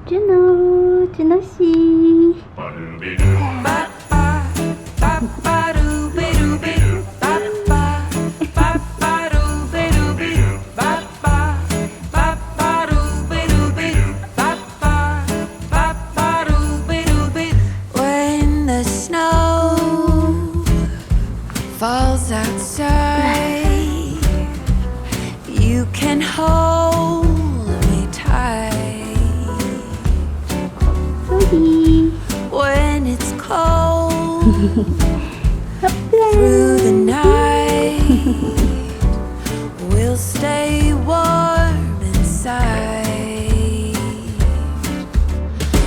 준호 씨. When the snow falls outside, you can hold me tight. 소리. When it's cold through the night, we'll stay warm inside.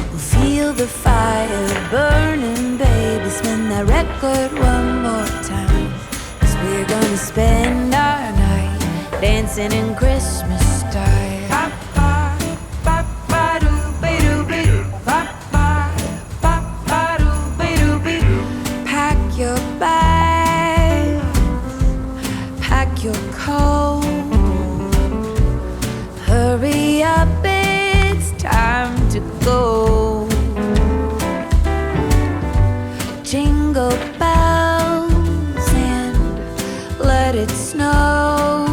We'll feel the fire burning, baby. Spin that record one more time, 'cause we're gonna spend our night dancing in Christmas style. Pack your bags, pack your coat. Hurry up, it's time to go. Jingle bells and let it snow,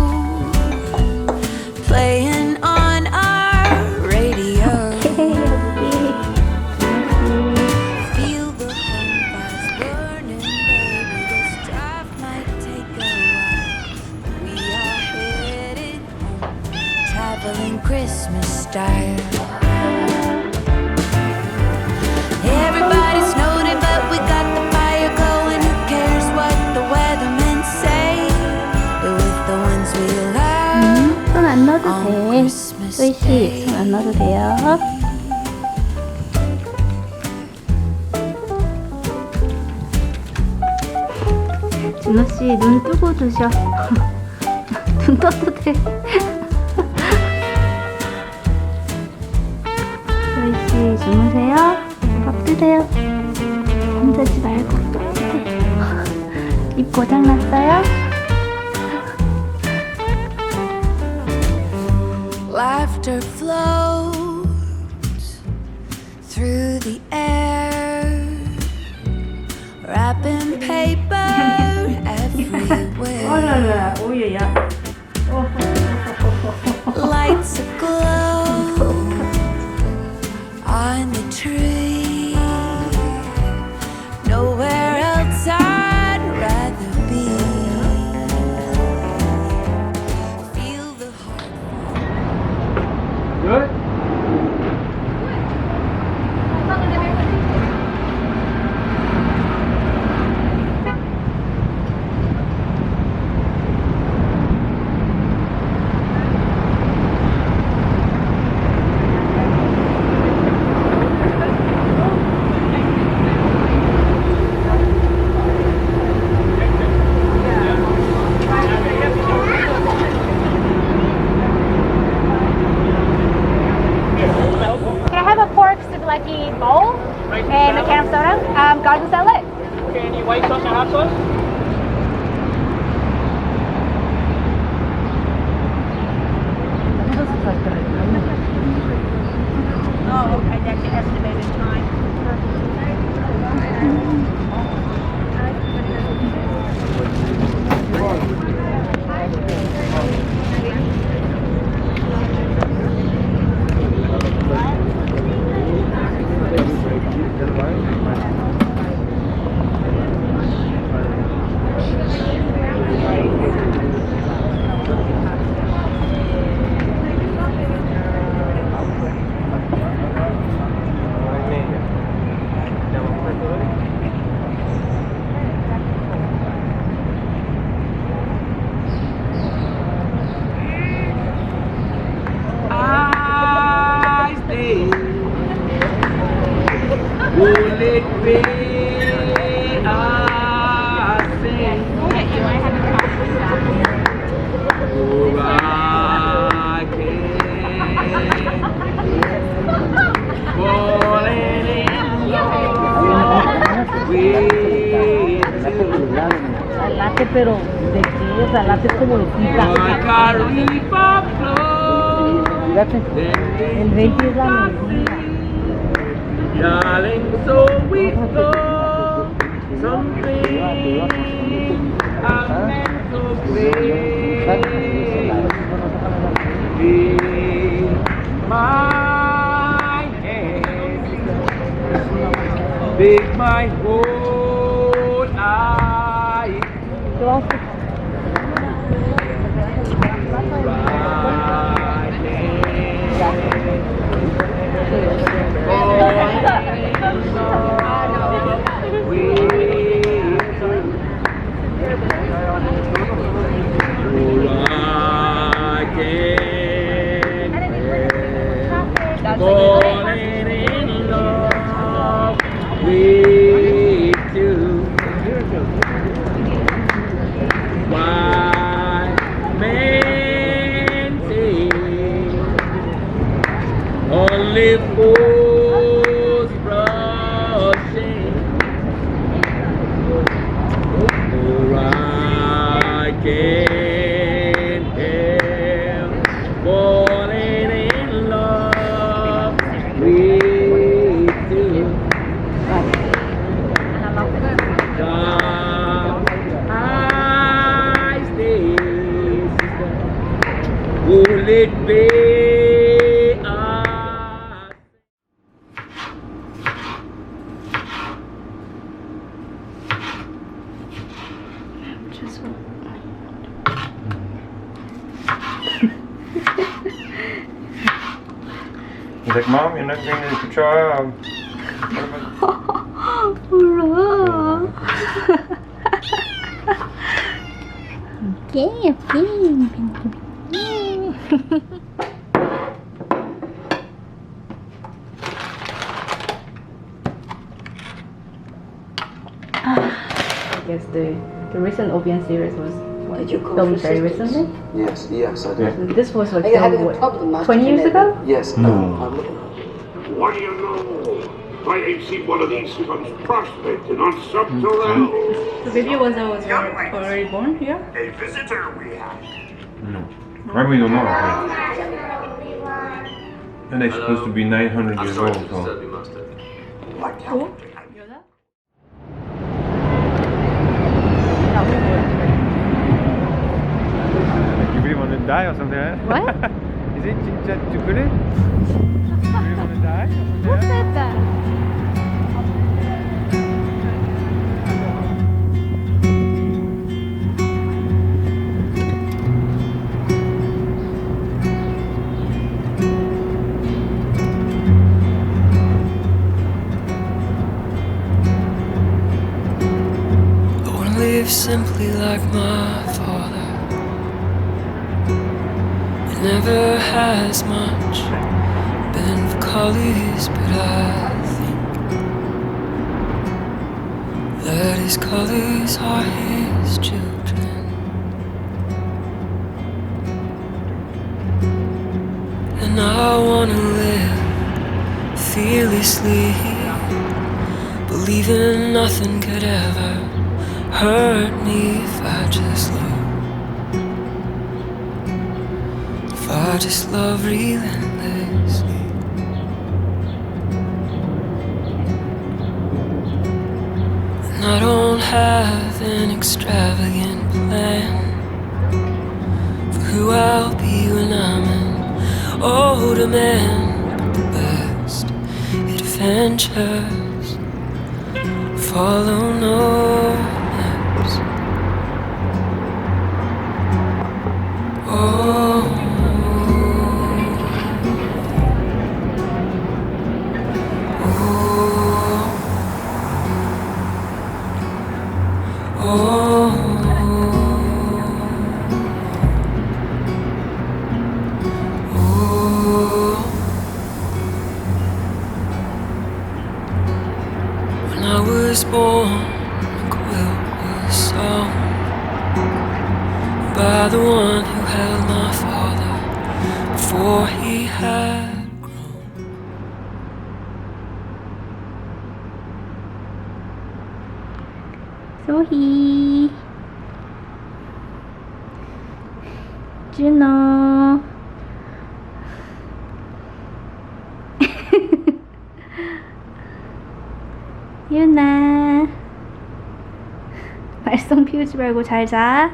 playing on our radio. Feel the bonfires burning, baby. This drive might take a while, but we are headed home, traveling Christmas style. Everybody's snowed, but we got the fire going. Who cares what the weathermen say? We're with the ones we love 손 안 넣어도 on 돼. Christmas 소희 씨, Day. 손 안 넣어도 돼요. 준호 씨, 눈 뜨고 드셔. 눈 떠도 돼. 소희 씨, 주무세요. 밥 드세요. 잠자지 말고. 입 고장 났어요? Laughter floats through the air, wrapping paper everywhere. Lights aglow on the tree. Nowhere else I'd rather be. Feel the heart. Can I have a pork souvlaki bowl and a can of soda? Garden salad. Okay, any white sauce or hot sauce? Oh, okay, that's the estimated time. Latte pero de qué, o sea, latte como de pizza. Fíjate, el 20 es la medicina. Darling, so we go. Something I'm meant to play. Be my hand, take my whole eye. Falling in love with you. Why men say only fools rushing, for I can't help falling in love with you. I stay, will it be us? Just He's like, Mom, you're not doing a good job. 울어. 오케이. I guess the recent OBN series was filmed very recently. Yes, I did. This was like I had filmed a problem last 20 years ago? Yes. What do you know? I ain't seen one of these since prospecting on something else. The baby was I was already born here. A visitor we had. No. Right, we don't know. And they're supposed to be 900 years old, so. Cool. You really want to die or something, eh? What? Is it ginger chocolate? You really want to die? Who said that? Live simply like my father. It never has much been for collies, but I think that his collies are his children. And I wanna live fearlessly, believing nothing could ever hurt me if I just love. If I just love relentlessly. And I don't have an extravagant plan for who I'll be when I'm an older man. But the best adventures follow no maps. Oh, when I was born, a quilt was sewn by the one who held my father before he had grown. 소희 준호 유나 말썽 피우지 말고 잘 자.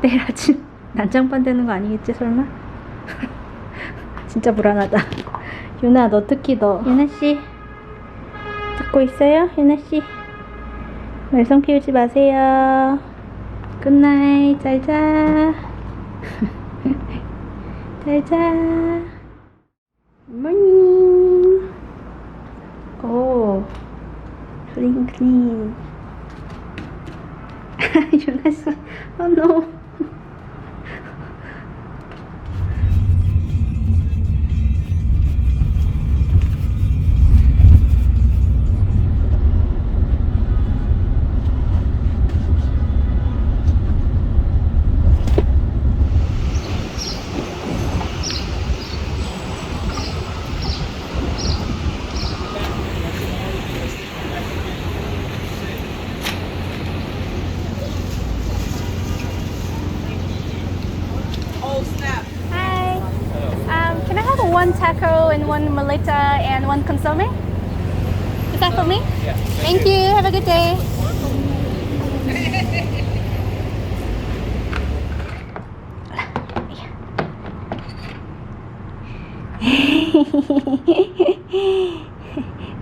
내일 아침 난장판 되는 거 아니겠지 설마? 진짜 불안하다. 유나 너 특히 너. 유나씨 듣고 있어요? 유나씨 말썽 피우지 마세요. 굿나잇 잘 자. 잘 자. 굿모닝. 오 클린. 유나씨 노. Hi. Can I have one taco and one maleta and one consomme? Is that for me? Yeah. Thank you. Have a good day.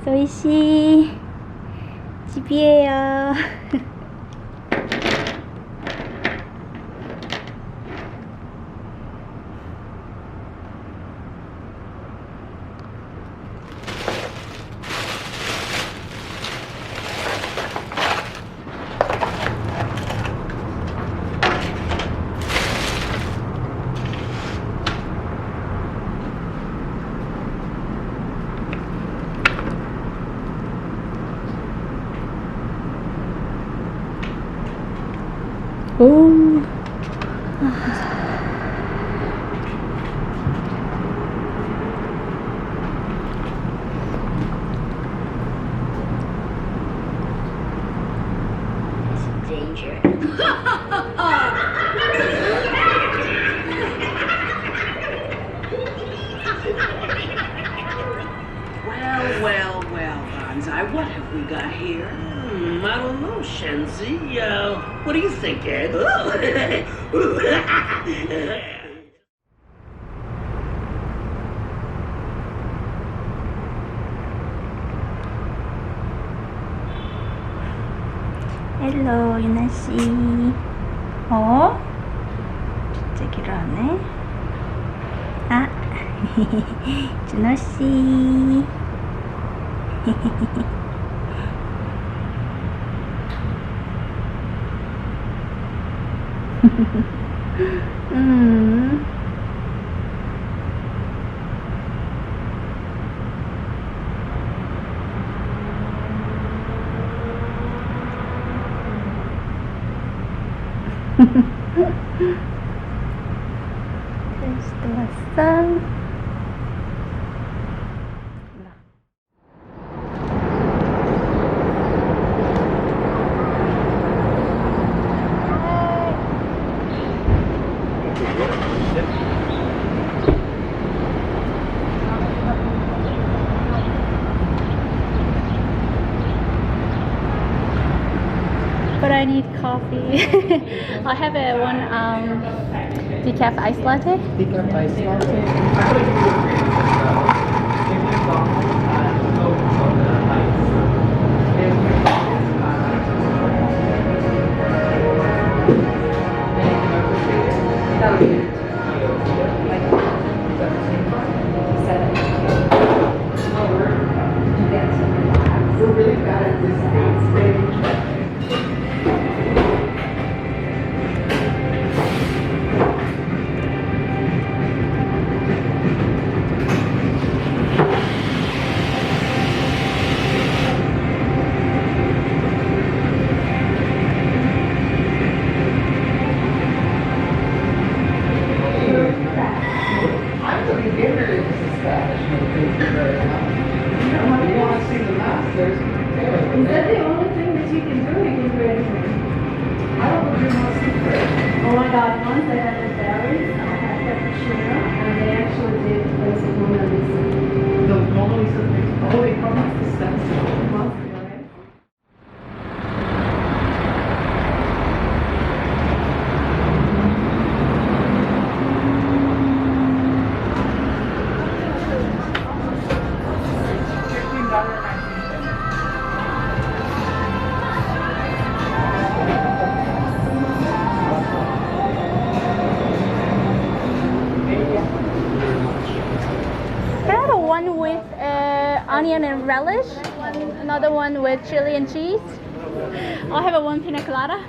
소희씨 집이에요. 오. Well, Banzai, what have we got here? I don't know, Shenzi. What do you think, Ed? 헬로 유나씨. 저기로 하네. 아 준호씨. 그래서 왔어. But I need coffee. I'll have one decaf iced latte. Decaf ice latte. We're really bad at this stage. I'm the beginner in this establishment. You want to see the masters? Is that the only thing that you can do? You can do anything. I don't know your most secret. Oh my God! Once I had the berries, I had cappuccino, and they actually did place of Mona Lisa. The Mona Lisa thing. Oh, they promised the steps. one with onion and relish, another one with chili and cheese. I'll have a one pina colada.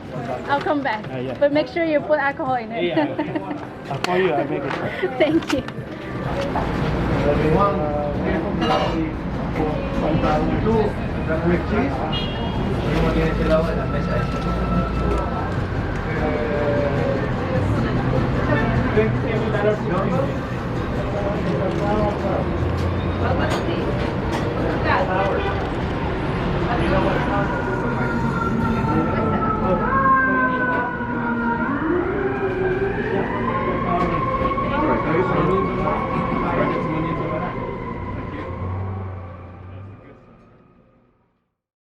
I'll come back. Yeah. But make sure you put alcohol in it. I'll call you, I'll make it. Thank you. With cheese? Drink,